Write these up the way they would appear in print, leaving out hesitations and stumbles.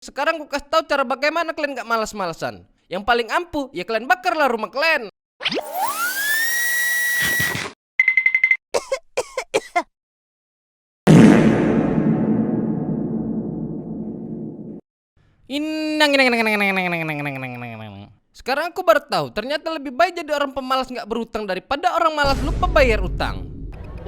Sekarang gue kasih tahu cara bagaimana kalian gak malas-malasan. Yang paling ampuh ya kalian bakarlah rumah kalian. Sekarang aku baru tahu ternyata lebih baik jadi orang pemalas gak berutang daripada orang malas lupa bayar utang.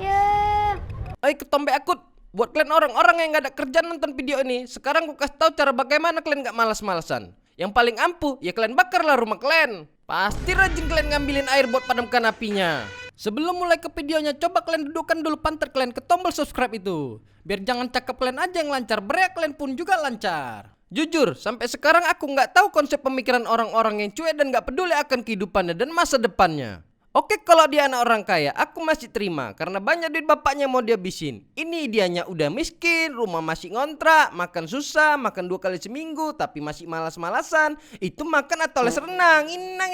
Ya. Oi ketombe akut, buat kalian orang-orang yang gak ada kerjaan nonton video ini, sekarang aku kasih tahu cara bagaimana kalian gak malas-malasan. Yang paling ampuh ya kalian bakarlah rumah kalian. Pasti rajin kalian ngambilin air buat padamkan apinya. Sebelum mulai ke videonya, coba kalian dudukkan dulu pantat kalian ke tombol subscribe itu. Biar jangan cakap kalian aja yang lancar, bereak kalian pun juga lancar. Jujur, sampai sekarang aku nggak tahu konsep pemikiran orang-orang yang cuek dan nggak peduli akan kehidupannya dan masa depannya. Oke, kalau dia anak orang kaya, aku masih terima karena banyak duit bapaknya mau dihabisin. Ini dianya udah miskin, rumah masih ngontrak, makan susah, makan 2 kali seminggu, tapi masih malas-malasan. Itu makan atau les renang. Inang.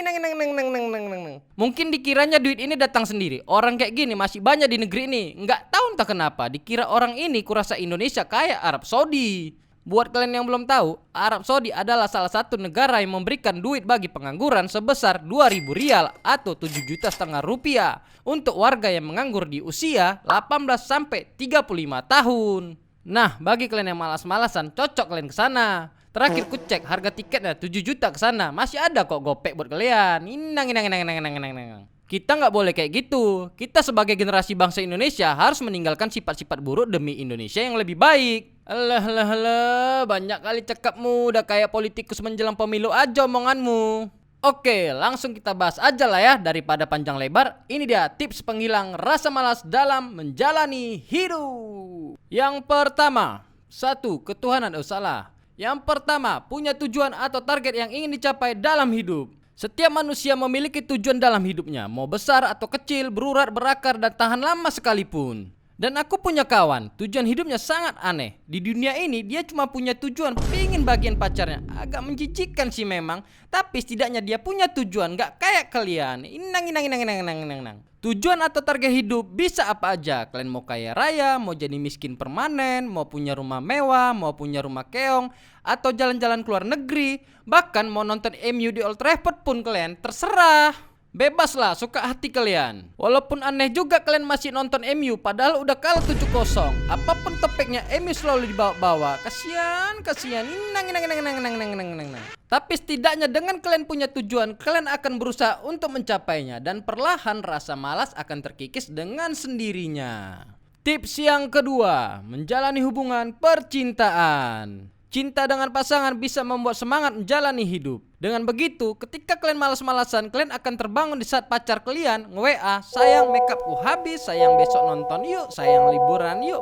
Mungkin dikiranya duit ini datang sendiri. Orang kayak gini masih banyak di negeri ini. Nggak tahu entah kenapa. Dikira orang ini kurasa Indonesia kayak Arab Saudi. Buat kalian yang belum tahu, Arab Saudi adalah salah satu negara yang memberikan duit bagi pengangguran sebesar 2.000 rial atau 7,5 juta rupiah untuk warga yang menganggur di usia 18 sampai 35 tahun. Nah, bagi kalian yang malas-malasan, cocok kalian ke sana. Terakhir ku cek harga tiketnya 7 juta ke sana. Masih ada kok gopek buat kalian. Inang. Kita nggak boleh kayak gitu. Kita sebagai generasi bangsa Indonesia harus meninggalkan sifat-sifat buruk demi Indonesia yang lebih baik. Alah, banyak kali cakapmu, udah kayak politikus menjelang pemilu aja omonganmu. Oke, langsung kita bahas aja lah ya, daripada panjang lebar. Ini dia tips penghilang rasa malas dalam menjalani hidup. Yang pertama, ketuhanan. Salah. Yang pertama, punya tujuan atau target yang ingin dicapai dalam hidup. Setiap manusia memiliki tujuan dalam hidupnya, mau besar atau kecil, berurat, berakar, dan tahan lama sekalipun. Dan aku punya kawan, tujuan hidupnya sangat aneh. Di dunia ini dia cuma punya tujuan pingin bagian pacarnya. Agak menjijikkan sih memang, tapi setidaknya dia punya tujuan, gak kayak kalian. Inang. Tujuan atau target hidup bisa apa aja. Kalian mau kaya raya, mau jadi miskin permanen, mau punya rumah mewah, mau punya rumah keong, atau jalan-jalan keluar negeri, bahkan mau nonton MU di Old Trafford pun kalian terserah. Bebas lah, suka hati kalian. Walaupun aneh juga kalian masih nonton MU padahal udah kalah 7-0. Apapun topiknya MU selalu dibawa-bawa. Kasian. Inang. Tapi setidaknya dengan kalian punya tujuan, kalian akan berusaha untuk mencapainya dan perlahan rasa malas akan terkikis dengan sendirinya. Tips yang kedua, menjalani hubungan percintaan. Cinta dengan pasangan bisa membuat semangat menjalani hidup. Dengan begitu, ketika kalian malas-malasan, kalian akan terbangun di saat pacar kalian nge-WA, sayang makeupku habis, sayang besok nonton yuk, sayang liburan yuk,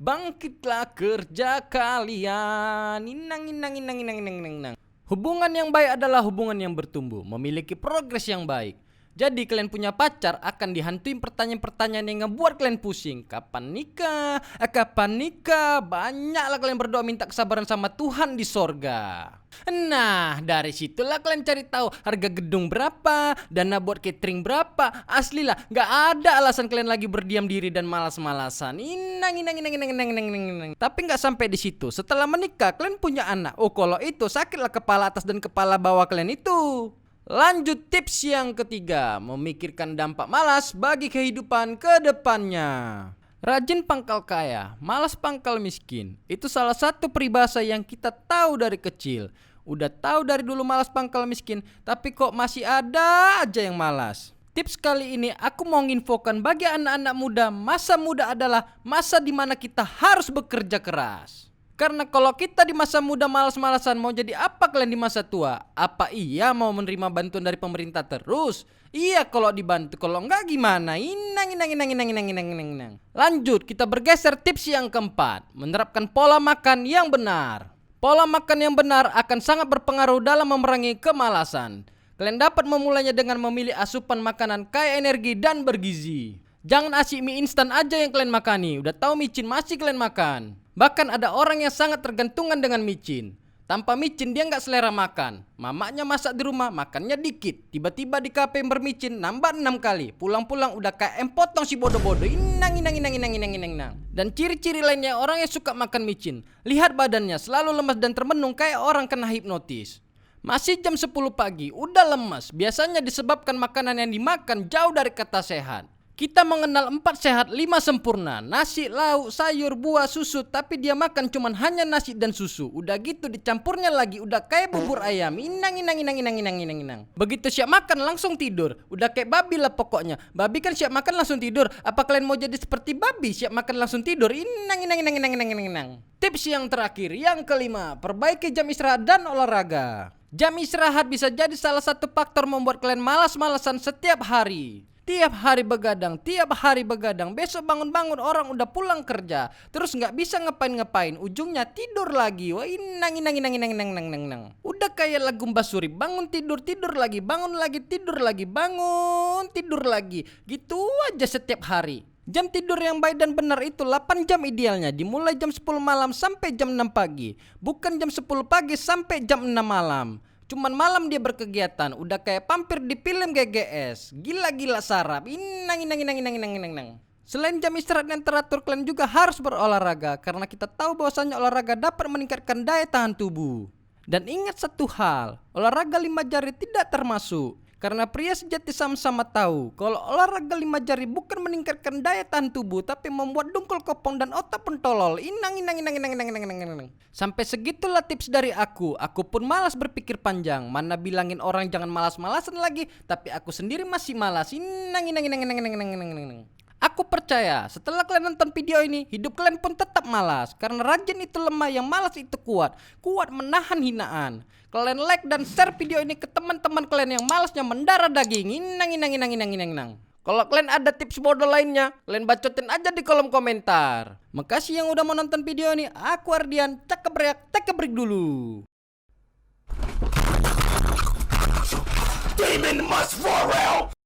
bangkitlah kerja kalian. Inang. Hubungan yang baik adalah hubungan yang bertumbuh, memiliki progres yang baik. Jadi kalian punya pacar akan dihantui pertanyaan-pertanyaan yang ngebuat kalian pusing. Kapan nikah? Banyaklah kalian berdoa minta kesabaran sama Tuhan di sorga. Nah, dari situlah kalian cari tahu harga gedung berapa, dana buat catering berapa. Aslilah, gak ada alasan kalian lagi berdiam diri dan malas-malasan. Inang. Tapi gak sampai di situ. Setelah menikah, kalian punya anak. Oh, kalau itu sakitlah kepala atas dan kepala bawah kalian itu. Lanjut tips yang ketiga, memikirkan dampak malas bagi kehidupan ke depannya. Rajin pangkal kaya, malas pangkal miskin. Itu salah satu peribahasa yang kita tahu dari kecil. Udah tahu dari dulu malas pangkal miskin, tapi kok masih ada aja yang malas. Tips kali ini aku mau nginfokan bagi anak-anak muda, masa muda adalah masa dimana kita harus bekerja keras. Karena kalau kita di masa muda malas-malasan, mau jadi apa kalian di masa tua? Apa iya mau menerima bantuan dari pemerintah terus? Iya kalau dibantu, kalau enggak gimana? Inang. Lanjut, kita bergeser tips yang keempat, menerapkan pola makan yang benar. Pola makan yang benar akan sangat berpengaruh dalam memerangi kemalasan. Kalian dapat memulainya dengan memilih asupan makanan kaya energi dan bergizi. Jangan asyik mie instan aja yang kalian makani. Udah tahu micin masih kalian makan. Bahkan ada orang yang sangat tergantungan dengan micin. Tanpa micin dia nggak selera makan. Mamaknya masak di rumah, makannya dikit. Tiba-tiba di kafe bermicin, nambah 6 kali. Pulang-pulang udah kayak potong si bodoh-bodoh. Inang. Dan ciri-ciri lainnya orang yang suka makan micin. Lihat badannya selalu lemas dan termenung kayak orang kena hipnotis. Masih jam 10 pagi, udah lemas. Biasanya disebabkan makanan yang dimakan jauh dari kata sehat. Kita mengenal 4 sehat, 5 sempurna. Nasi, lauk, sayur, buah, susu. Tapi dia makan cuman hanya nasi dan susu. Udah gitu dicampurnya lagi. Udah kayak bubur ayam. Inang. Begitu siap makan langsung tidur. Udah kayak babi lah pokoknya. Babi kan siap makan langsung tidur. Apa kalian mau jadi seperti babi? Siap makan langsung tidur. Inang. Tips yang terakhir, yang kelima. Perbaiki jam istirahat dan olahraga. Jam istirahat bisa jadi salah satu faktor membuat kalian malas-malasan setiap hari. Tiap hari begadang. Besok bangun-bangun orang udah pulang kerja. Terus nggak bisa ngapain-ngapain. Ujungnya tidur lagi. Wah, inang. Udah kayak lagu Mbak Suri. Bangun tidur lagi. Bangun lagi tidur lagi. Bangun tidur lagi. Gitu aja setiap hari. Jam tidur yang baik dan benar itu 8 jam idealnya. Dimulai jam 10 malam sampai jam 6 pagi. Bukan jam 10 pagi sampai jam 6 malam. Cuman malam dia berkegiatan, udah kayak vampir di film GGS. Gila sarap. Inang. Selain jam istirahat yang teratur, kalian juga harus berolahraga. Karena kita tahu bahwasanya olahraga dapat meningkatkan daya tahan tubuh. Dan ingat satu hal, olahraga 5 jari tidak termasuk. Karena pria sejati sama-sama tahu kalau olahraga 5 jari bukan meningkatkan daya tahan tubuh, tapi membuat dengkul kopong dan otak pun tolol. Inang. Sampai segitulah tips dari aku. Aku pun malas berpikir panjang. Mana bilangin orang jangan malas-malasan lagi, tapi aku sendiri masih malas. Inang. Aku percaya setelah kalian nonton video ini, hidup kalian pun tetap malas. Karena rajin itu lemah, yang malas itu kuat. Kuat menahan hinaan. Kalian like dan share video ini ke teman-teman kalian yang malasnya mendarah daging. Inang. Kalau kalian ada tips bodoh lainnya, kalian bacotin aja di kolom komentar. Makasih yang udah menonton video ini. Aku Ardian, take a break dulu. Demon must fall out.